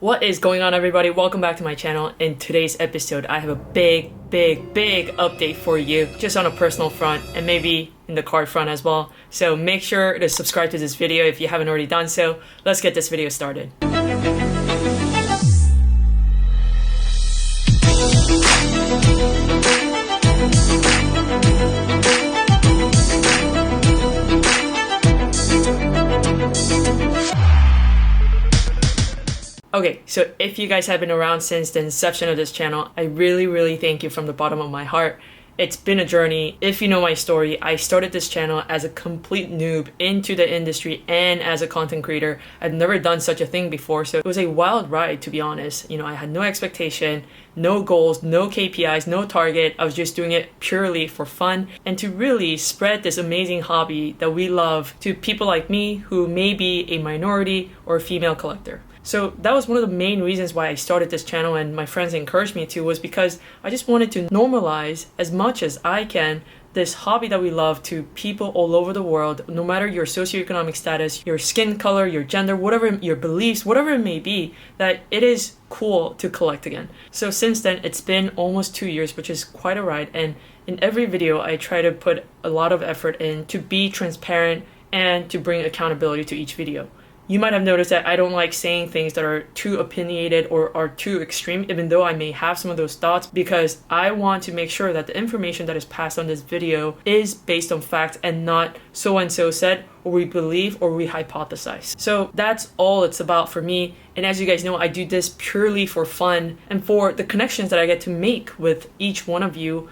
What is going on, everybody? Welcome back to my channel. In today's episode, I have a big update for you, just on a personal front and maybe in the card front as well. So make sure to subscribe to this video if you haven't already done so. Let's get this video started. Okay, so if you guys have been around since the inception of this channel, I really thank you from the bottom of my heart. It's been a journey. If you know my story, I started this channel as a complete noob into the industry and as a content creator. I've never done such a thing before, so it was a wild ride, to be honest. You know, I had no expectation, no goals, no KPIs, no target. I was just doing it purely for fun and to really spread this amazing hobby that we love to people like me who may be a minority or a female collector. So that was one of the main reasons why I started this channel, and my friends encouraged me to, was because I just wanted to normalize as much as I can this hobby that we love to people all over the world, no matter your socioeconomic status, your skin color, your gender, whatever your beliefs, whatever it may be, that it is cool to collect again. So since then, it's been almost 2 years, which is quite a ride. And in every video, I try to put a lot of effort in to be transparent and to bring accountability to each video. You might have noticed that I don't like saying things that are too opinionated or are too extreme, even though I may have some of those thoughts, because I want to make sure that the information that is passed on this video is based on fact and not so-and-so said, or we believe, or we hypothesize. So that's all it's about for me. And as you guys know, I do this purely for fun and for the connections that I get to make with each one of you,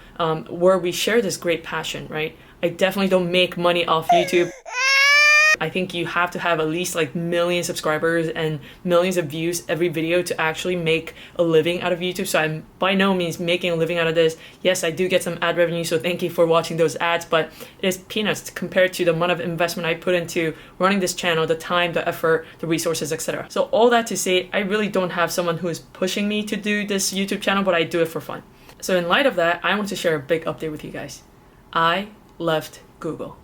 where we share this great passion, right? I definitely don't make money off YouTube. I think you have to have at least like million subscribers and millions of views every video to actually make a living out of YouTube. So I'm by no means making a living out of this. Yes, I do get some ad revenue, so thank you for watching those ads, but it is peanuts compared to the amount of investment I put into running this channel, the time, the effort, the resources, etc. So all that to say, I really don't have someone who is pushing me to do this YouTube channel, but I do it for fun. So in light of that, I want to share a big update with you guys. I left Google.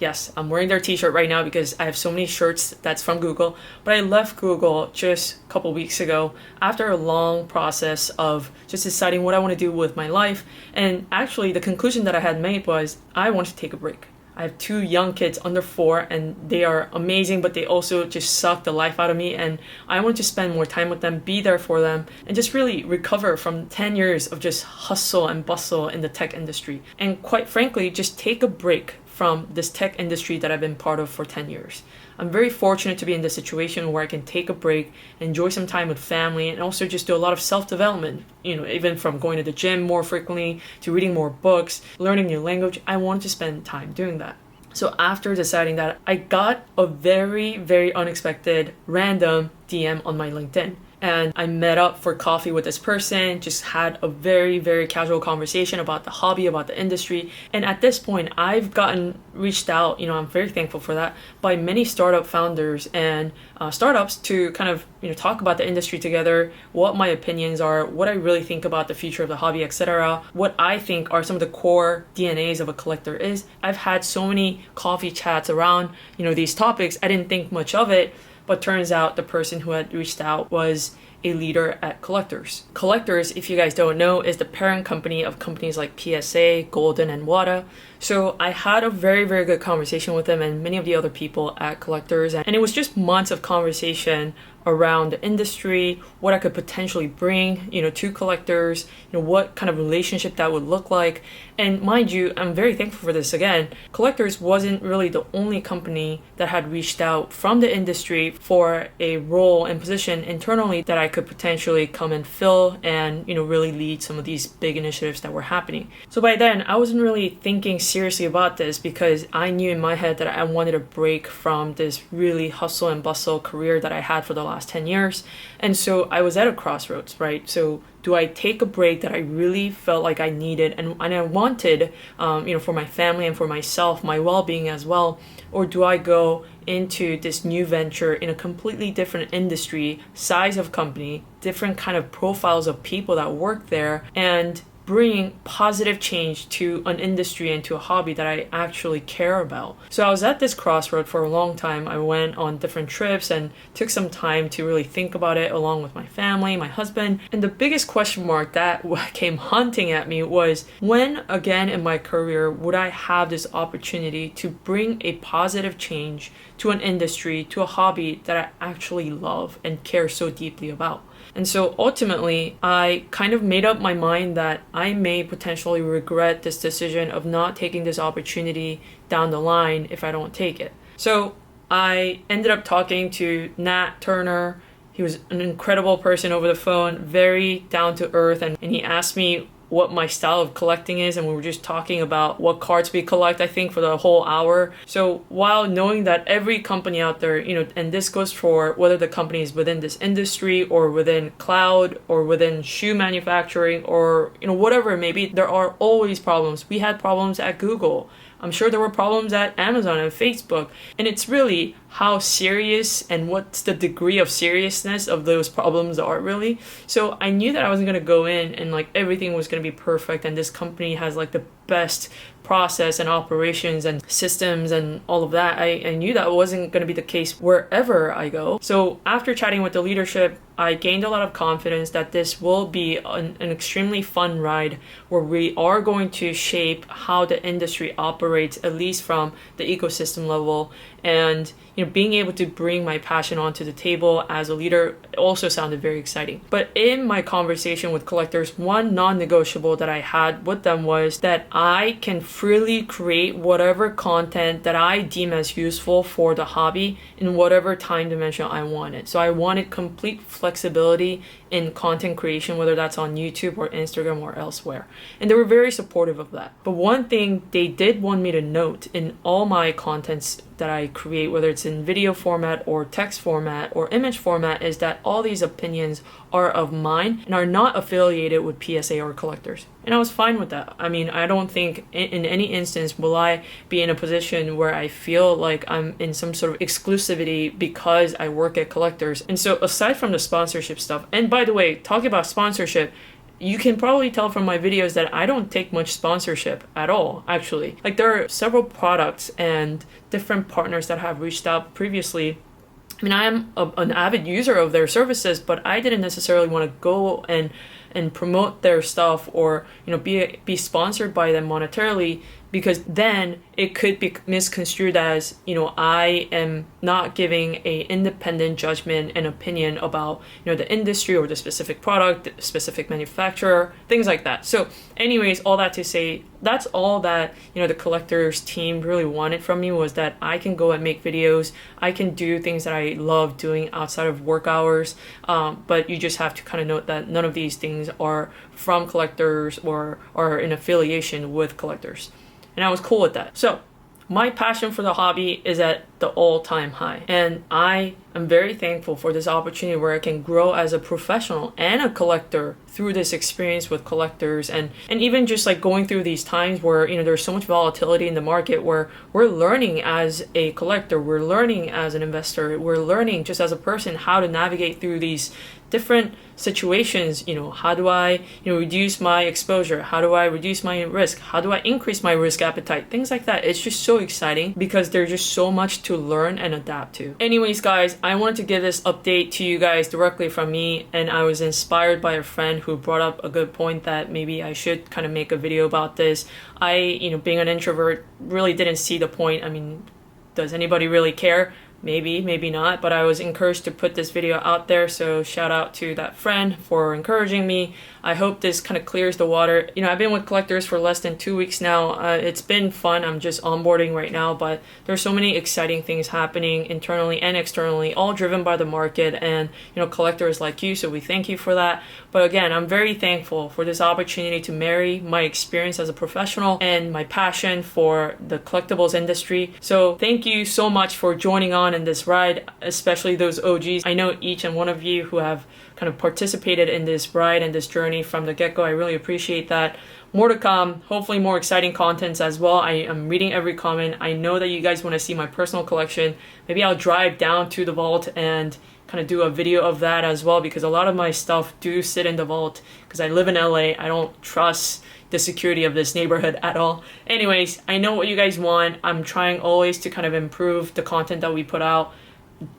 Yes, I'm wearing their t-shirt right now because I have so many shirts that's from Google, but I left Google just a couple weeks ago after a long process of just deciding what I want to do with my life. And actually the conclusion that I had made was I want to take a break. I have 2 young kids under 4 and they are amazing, but they also just suck the life out of me, and I want to spend more time with them, be there for them, and just really recover from 10 years of just hustle and bustle in the tech industry. And quite frankly, just take a break from this tech industry that I've been part of for 10 years. I'm very fortunate to be in this situation where I can take a break, enjoy some time with family, and also just do a lot of self-development. You know, even from going to the gym more frequently to reading more books, learning new language, I wanted to spend time doing that. So after deciding that, I got a very unexpected random DM on my LinkedIn. And I met up for coffee with this person, just had a very casual conversation about the hobby, about the industry. And at this point, I've gotten reached out, I'm very thankful for that, by many startup founders and startups to kind of, talk about the industry together, what my opinions are, what I really think about the future of the hobby, etc. What I think are some of the core DNAs of a collector is. I've had so many coffee chats around, these topics. I didn't think much of it. But turns out the person who had reached out was a leader at Collectors. Collectors, if you guys don't know, is the parent company of companies like PSA, Golden, and Wata. So I had a very good conversation with them and many of the other people at Collectors. And it was just months of conversation around the industry, what I could potentially bring, to collectors, what kind of relationship that would look like. And mind you, I'm very thankful for this again. Collectors wasn't really the only company that had reached out from the industry for a role and position internally that I could potentially come and fill and, really lead some of these big initiatives that were happening. So by then, I wasn't really thinking seriously about this because I knew in my head that I wanted a break from this really hustle and bustle career that I had for the last 10 years. And so I was at a crossroads, right? So do I take a break that I really felt like I needed and I wanted, for my family and for myself, my well-being as well? Or do I go into this new venture in a completely different industry, size of company, different kind of profiles of people that work there, and bring positive change to an industry and to a hobby that I actually care about. So I was at this crossroad for a long time. I went on different trips and took some time to really think about it along with my family, my husband. And the biggest question mark that came hunting at me was, when again in my career would I have this opportunity to bring a positive change to an industry, to a hobby that I actually love and care so deeply about? And so ultimately, I kind of made up my mind that I may potentially regret this decision of not taking this opportunity down the line if I don't take it. So I ended up talking to Nat Turner. He was an incredible person over the phone, very down to earth, and he asked me what my style of collecting is, and we were just talking about what cards we collect, I think, for the whole hour. So while knowing that every company out there, and this goes for whether the company is within this industry or within cloud or within shoe manufacturing or whatever it may be, there are always problems. We had problems at Google. I'm sure there were problems at Amazon and Facebook. And it's really how serious and what's the degree of seriousness of those problems are really. So I knew that I wasn't going to go in and everything was going to be perfect and this company has the best process and operations and systems and all of that. I knew that wasn't going to be the case wherever I go. So after chatting with the leadership, I gained a lot of confidence that this will be an extremely fun ride where we are going to shape how the industry operates, at least from the ecosystem level. And being able to bring my passion onto the table as a leader also sounded very exciting. But in my conversation with collectors, one non-negotiable that I had with them was that I can freely create whatever content that I deem as useful for the hobby in whatever time dimension I wanted. So I wanted complete flexibility in content creation, whether that's on YouTube or Instagram or elsewhere. And they were very supportive of that. But one thing they did want me to note in all my contents that I create, whether it's in video format or text format or image format, is that all these opinions are of mine and are not affiliated with PSA or collectors. And I was fine with that. I mean, I don't think in any instance will I be in a position where I feel like I'm in some sort of exclusivity because I work at collectors. And so aside from the sponsorship stuff, and by the way, talking about sponsorship, you can probably tell from my videos that I don't take much sponsorship at all, actually. There are several products and different partners that have reached out previously. I mean, I am an avid user of their services, but I didn't necessarily want to go and promote their stuff or be sponsored by them monetarily, because then it could be misconstrued as I am not giving a independent judgment and opinion about the industry or the specific product, the specific manufacturer, things like that. So anyways, all that to say, that's all that the collectors team really wanted from me, was that I can go and make videos, I can do things that I love doing outside of work hours, but you just have to kind of note that none of these things are from collectors or are in affiliation with collectors. And I was cool with that. So my passion for the hobby is at the all-time high. And I am very thankful for this opportunity where I can grow as a professional and a collector through this experience with collectors. And even just going through these times where, there's so much volatility in the market, where we're learning as a collector, we're learning as an investor, we're learning just as a person how to navigate through these different situations. How do I reduce my exposure? How do I reduce my risk? How do I increase my risk appetite? Things like that. It's just so exciting because there's just so much to learn and adapt to. Anyways, guys, I wanted to give this update to you guys directly from me, and I was inspired by a friend who brought up a good point that maybe I should kind of make a video about this. I, being an introvert, really didn't see the point. I mean, does anybody really care? Maybe, maybe not, but I was encouraged to put this video out there, so shout out to that friend for encouraging me. I hope this kind of clears the water. I've been with collectors for less than 2 weeks now. It's been fun. I'm just onboarding right now, but there's so many exciting things happening internally and externally, all driven by the market and, collectors like you, so we thank you for that. But again, I'm very thankful for this opportunity to marry my experience as a professional and my passion for the collectibles industry. So thank you so much for joining on in this ride, especially those OGs. I know each and one of you who have kind of participated in this ride and this journey from the get-go. I really appreciate that. More to come, hopefully more exciting contents as well. I am reading every comment. I know that you guys want to see my personal collection. Maybe I'll drive down to the vault and kind of do a video of that as well, because a lot of my stuff do sit in the vault because I live in LA. I don't trust the security of this neighborhood at all. Anyways, I know what you guys want. I'm trying always to kind of improve the content that we put out,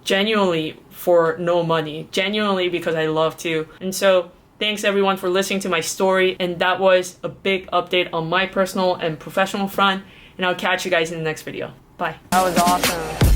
genuinely for no money, genuinely because I love to. And so thanks everyone for listening to my story, and that was a big update on my personal and professional front, and I'll catch you guys in the next video. Bye. That was awesome.